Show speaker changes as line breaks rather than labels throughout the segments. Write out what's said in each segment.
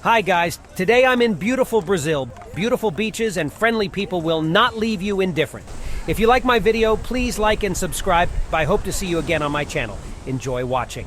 Hi guys, today I'm in beautiful Brazil. Beautiful beaches and friendly people will not leave you indifferent. If you like my video, please like and subscribe. I hope to see you again on my channel. Enjoy watching.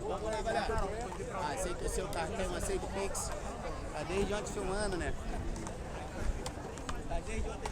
Vamos lá, galera. Aceita o seu cartão, aceita o Pix. Tá desde ontem filmando, né? Tá desde ontem.